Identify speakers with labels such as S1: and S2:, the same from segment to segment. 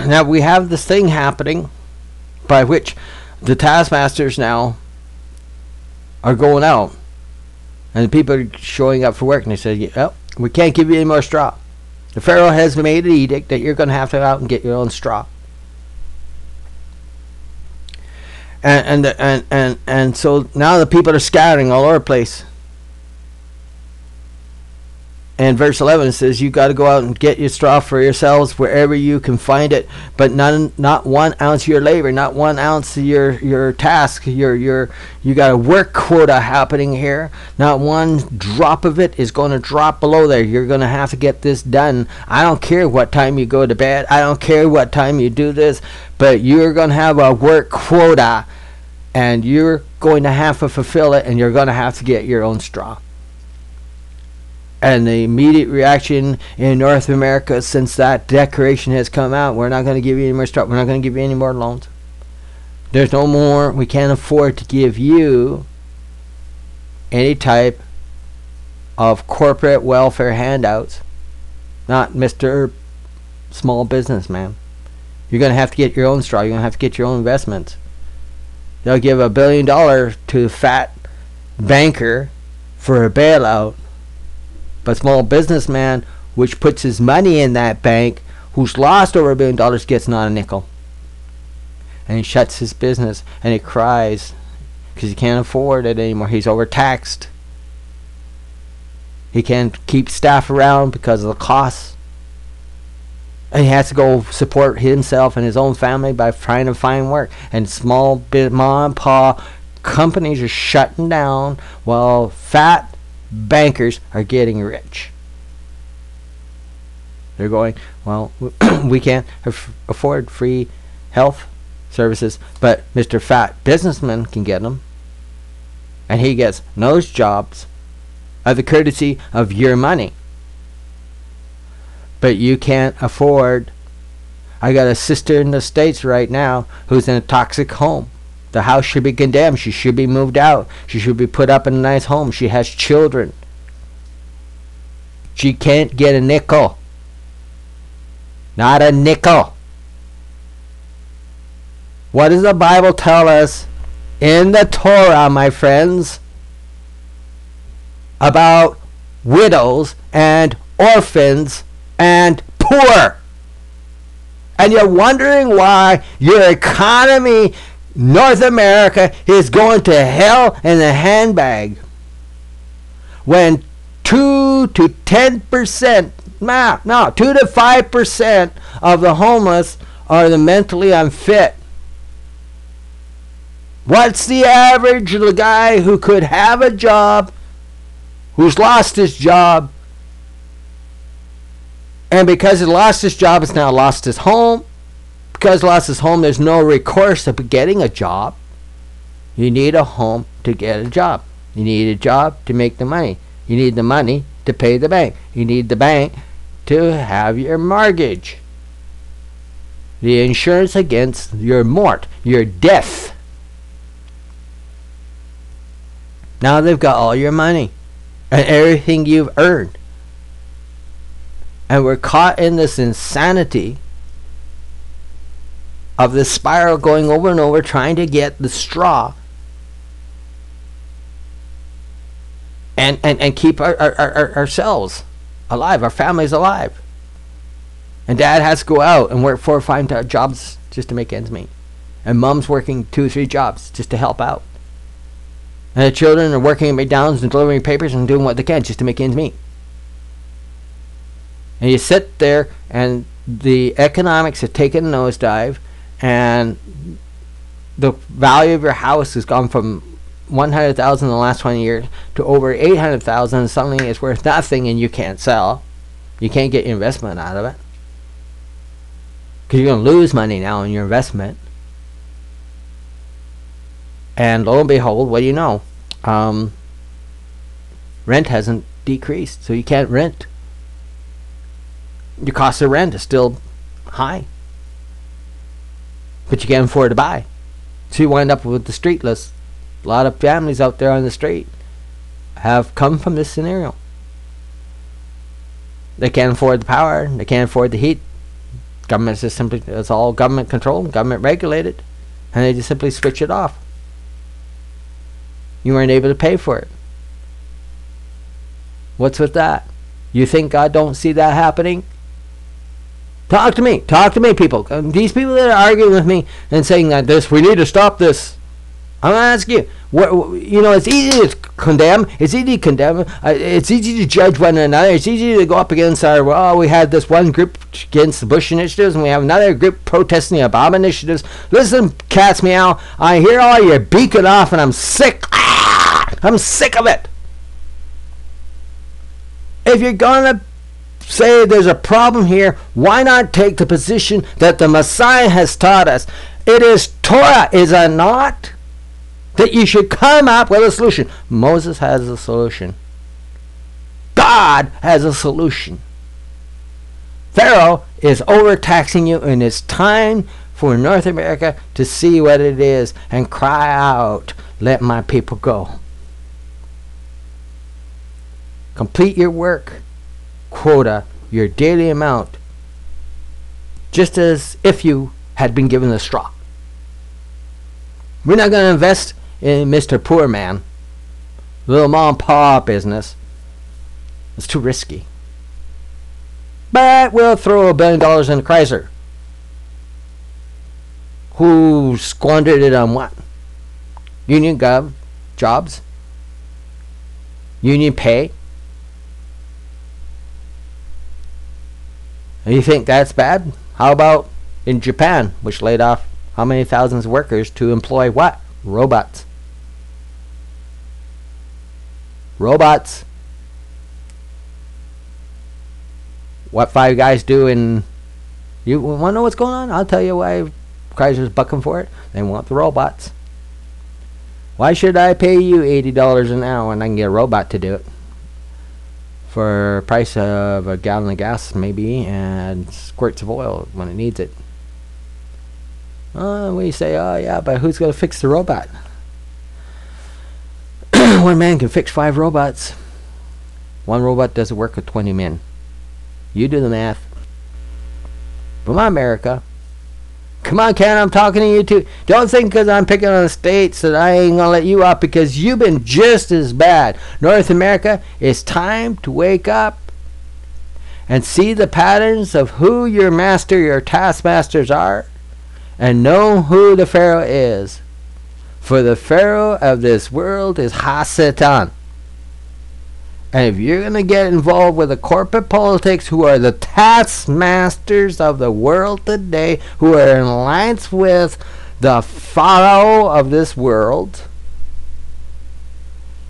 S1: Now we have this thing happening by which the taskmasters now are going out, and the people are showing up for work, and they say, "Oh, we can't give you any more straw. The Pharaoh has made an edict that you're going to have to go out and get your own straw." And so now the people are scattering all over the place. And verse 11 says, "You got to go out and get your straw for yourselves wherever you can find it, but not 1 ounce of your labor, not 1 ounce of your task. You got a work quota happening here. Not one drop of it is going to drop below there. You're going to have to get this done. I don't care what time you go to bed. I don't care what time you do this, but you're going to have a work quota, and you're going to have to fulfill it, and you're going to have to get your own straw." And the immediate reaction in North America since that declaration has come out, we're not going to give you any more straw. We're not going to give you any more loans. There's no more. We can't afford to give you any type of corporate welfare handouts. Not Mr. Small Businessman. You're going to have to get your own straw. You're going to have to get your own investments. They'll give $1 billion to a fat banker for a bailout. But small businessman, which puts his money in that bank, who's lost over $1 billion, gets not a nickel. And he shuts his business, and he cries because he can't afford it anymore. He's overtaxed. He can't keep staff around because of the costs. And he has to go support himself and his own family by trying to find work. And small mom and pop companies are shutting down while fat bankers are getting rich. They're going, well, we can't afford free health services, but Mr. Fat Businessman can get them. And he gets those jobs of the courtesy of your money. But you can't afford. I got a sister in the States right now who's in a toxic home. The house should be condemned. She should be moved out. She should be put up in a nice home. She has children. She can't get a nickel. Not a nickel. What does the Bible tell us in the Torah, my friends, about widows and orphans and poor? And you're wondering why your economy, North America, is going to hell in a handbag when 2 to 10%, 2 to 5% of the homeless are the mentally unfit. What's the average of the guy who could have a job, who's lost his job, and because he lost his job, has now lost his home? Because he lost his home, there's no recourse of getting a job. You need a home to get a job. You need a job to make the money. You need the money to pay the bank. You need the bank to have your mortgage. The insurance against your mort, your death. Now they've got all your money and everything you've earned. And we're caught in this insanity of this spiral going over and over, trying to get the straw and keep ourselves alive, our families alive. And dad has to go out and work 4 or 5 jobs just to make ends meet. And mom's working 2 or 3 jobs just to help out. And the children are working at McDonald's and delivering papers and doing what they can just to make ends meet. And you sit there and the economics have taken a nosedive, and the value of your house has gone from $100,000 in the last 20 years to over $800,000, and suddenly it's worth nothing and you can't sell. You can't get your investment out of it. Because you're going to lose money now in your investment. And lo and behold, what do you know? Rent hasn't decreased, so you can't rent. Your cost of rent is still high. But you can't afford to buy. So you wind up with the streetless. A lot of families out there on the street have come from this scenario. They can't afford the power. They can't afford the heat. Government's just simply, it's all government controlled, government regulated, and they just simply switch it off. You weren't able to pay for it. What's with that? You think God don't see that happening? Talk to me, people. These people that are arguing with me and saying that we need to stop this. I'm gonna ask you. It's easy to condemn. It's easy to condemn. It's easy to judge one another. It's easy to go up against we had this one group against the Bush initiatives, and we have another group protesting the Obama initiatives. Listen, cats meow. I hear all your beaking off, and I'm sick. I'm sick of it. If you're gonna say there's a problem here, why not take the position that the Messiah has taught us? It is Torah, is it not? That you should come up with a solution. Moses has a solution. God has a solution. Pharaoh is overtaxing you, and it's time for North America to see what it is and cry out, let my people go. Complete your work quota, your daily amount, just as if you had been given the straw. We're not going to invest in Mr. Poor Man, little mom and pop business. It's too risky. But we'll throw $1 billion in Chrysler. Who squandered it on what? Union gov jobs? Union pay? You think that's bad? How about in Japan, which laid off how many thousands of workers to employ what? Robots. Robots. What Five Guys do in... You want to know what's going on? I'll tell you why Chrysler's bucking for it. They want the robots. Why should I pay you $80 an hour when I can get a robot to do it? For a price of a gallon of gas maybe, and squirts of oil when it needs it. We say, oh yeah, but who's going to fix the robot? One man can fix 5 robots. One robot doesn't work with 20 men. You do the math. Come on, America. Come on, Ken, I'm talking to you too. Don't think because I'm picking on the states that I ain't going to let you up, because you've been just as bad. North America, it's time to wake up and see the patterns of who your master, your taskmasters are, and know who the Pharaoh is. For the Pharaoh of this world is Ha-Satan. And if you're going to get involved with the corporate politics, who are the taskmasters of the world today, who are in alliance with the Pharaoh of this world,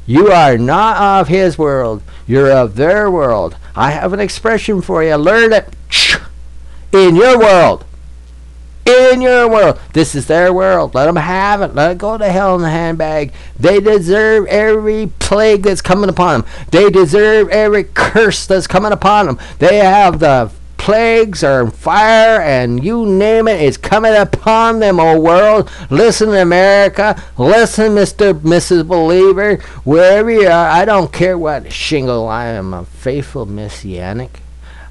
S1: you are not of his world. You're of their world. I have an expression for you. Learn it. In your world. In your world. This is their world. Let them have it. Let it go to hell in the handbag. They deserve every plague that's coming upon them. They deserve every curse that's coming upon them. They have the plagues or fire and you name it. It's coming upon them, oh world. Listen, America. Listen, Mrs. Believer. Wherever you are, I don't care what shingle. I am a faithful Messianic.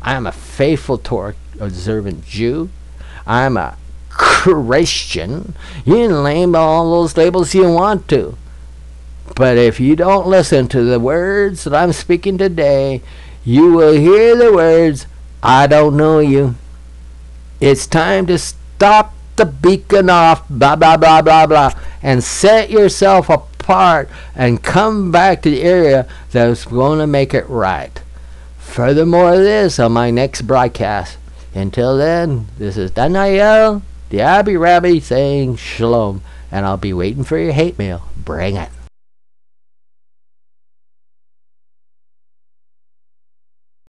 S1: I am a faithful Torah observant Jew. I'm a Christian. You can name all those labels you want to. But if you don't listen to the words that I'm speaking today, you will hear the words, I don't know you. It's time to stop the beacon off, blah, blah, blah, blah, blah, and set yourself apart and come back to the area that's going to make it right. Furthermore, this on my next broadcast. Until then, this is Daniel, the Abby Rabbi, saying shalom, and I'll be waiting for your hate mail. Bring it.